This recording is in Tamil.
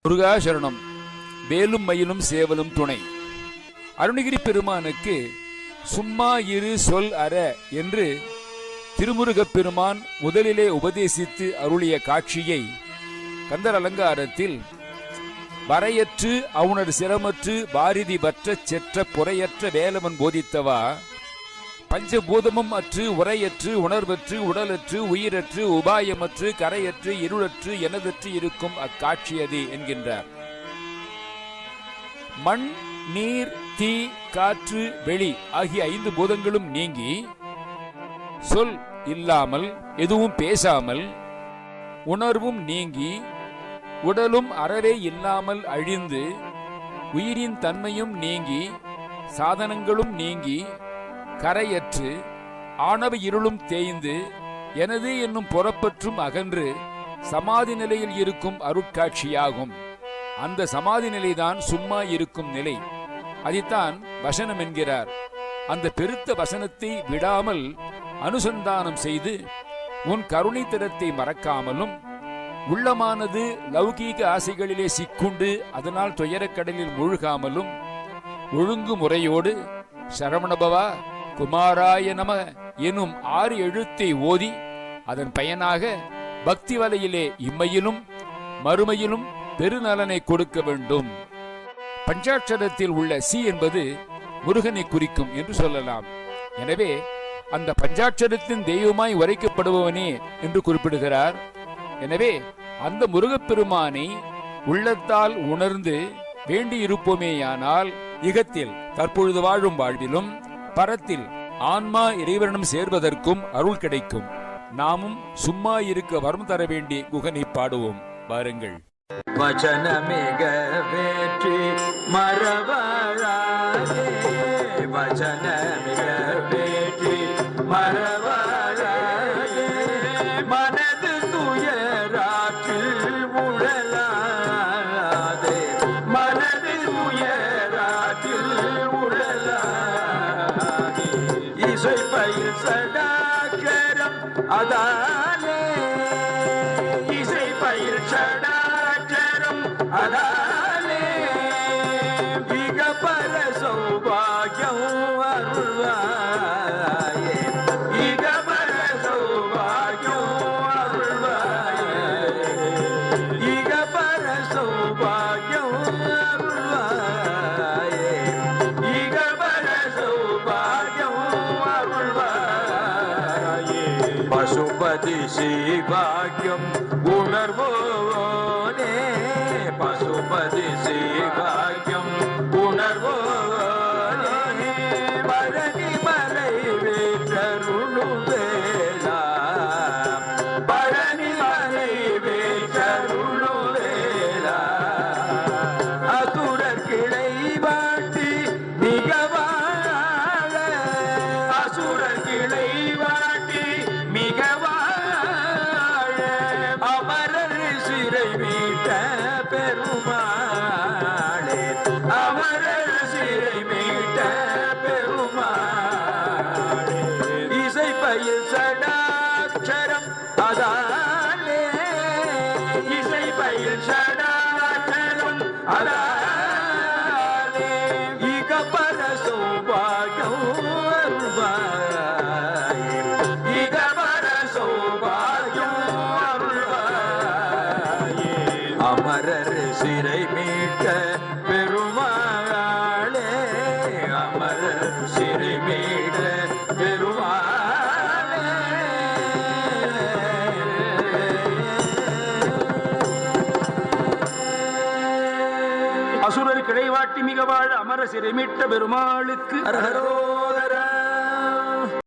முருகாசரணம். வேலும் மயிலும் சேவலும் துணை. அருணகிரி பெருமானுக்கு சும்மா இரு சொல் அற என்று திருமுருகப் பெருமான் முதலிலே உபதேசித்து அருளிய காட்சியை கந்தர் அலங்காரத்தில் வரையற்று அவுணர் சிரமற்று பாரதி பற்ற செற்ற பொறையற்ற வேலவன் போதித்தவா பஞ்சபூதமும் அற்று உரையற்று உணர்வற்று உடலற்று உயிரற்று உபாயமற்று கரையற்று இருளற்று எனதற்று இருக்கும் அக்காட்சியதே என்கின்றார். மண் நீர் தீ காற்று வெளி ஆகிய 5 பூதங்களும் நீங்கி சொல் இல்லாமல் எதுவும் பேசாமல் உணர்வும் நீங்கி உடலும் அறவே இல்லாமல் அழிந்து உயிரின் தன்மையும் நீங்கி சாதனங்களும் நீங்கி கரையற்று ஆணவ இருளும் தேய்ந்து எனது என்னும் புறப்பற்றும் அகன்று சமாதி நிலையில் இருக்கும் அருட்காட்சியாகும். அந்த சமாதி நிலைதான் சும்மா இருக்கும் நிலை. அதைத்தான் வசனம் என்கிறார். அந்த பெருத்த வசனத்தை விடாமல் அனுசந்தானம் செய்து உன் கருணை திறத்தை மறக்காமலும் உள்ளமானது லௌகீக ஆசைகளிலே சிக்குண்டு அதனால் துயரக்கடலில் மூழ்காமலும் ஒழுங்கு முறையோடு சரவணபவா குமாராய நம எனும் 6 எழுத்தை ஓதி அதன் பயனாக பக்தி வலையிலே இம்மையிலும் மறுமையிலும் பெருநலனை கொடுக்க வேண்டும். பஞ்சாட்சரத்தில் உள்ள சி என்பது முருகனை குறிக்கும் என்று சொல்லலாம். எனவே அந்த பஞ்சாட்சரத்தின் தெய்வமாய் உரைக்கப்படுபவனே என்று குறிப்பிடுகிறார். எனவே அந்த முருகப்பெருமானை உள்ளத்தால் உணர்ந்து வேண்டியிருப்போமேயானால் இகத்தில் தற்பொழுது வாழும் வாழ்விலும் பரத்தில் ஆன்மா இறைவனும் சேர்வதற்கும் அருள் கிடைக்கும். நாமும் சும்மா இருக்க வரம் தர வேண்டி குகனை பாடுவோம். பாருங்கள். வசனமிக வேற்றி மரவாழாதே, வசனமிக வேற்றி மரவாழாதே, மனது துயராற்றில் உழலாதே, மனது துயராற்றில் உழலாதே, இசை பயில் சடாட்சரம் அதானே, இசை பயில் சடாட்சரம் அதானே, மிக பல சௌபாகியம் அருள்வாயே, மிக பல சௌபாகியம் அருள்வாயே, மிக பல சௌபாகியம் அருள்வாயே, மிக பல சௌபாகியம் அருள்வாயே. பசுபதி சிவாக்கியம் உணர்வோனே, பசுபதி சிவாக்கியம் உணர்வோனே, பழனி மலை வேற்றருளும் வேளா, பழனி மலை வேற்றருளும் வேளா, அசுரர் கிளை வாட்டி மிக வாழ, அசுரர் கிளை வாட்டி மிக வாழ, அமரர் சிறை மீட்ட பெருமாளே, அமரர் சிறை மீட்ட பெருமாளே, இசை பயில் சடாட்சரம் அதானே, இசை பயில் சடாட்சரம் அதானே, இக பர சௌபாகியம் அருள்வாயே, இக பர சௌபாகியம் அருள்வாயே, அமரர் சிறை மீட்ட பெருமாளே, அமரர் சிறை மீட்ட பெருமாளே. அசுரர் கிளைவாட்டி மிக வாழ அமர சிறை மீட்ட பெருமாளுக்கு அரஹரோ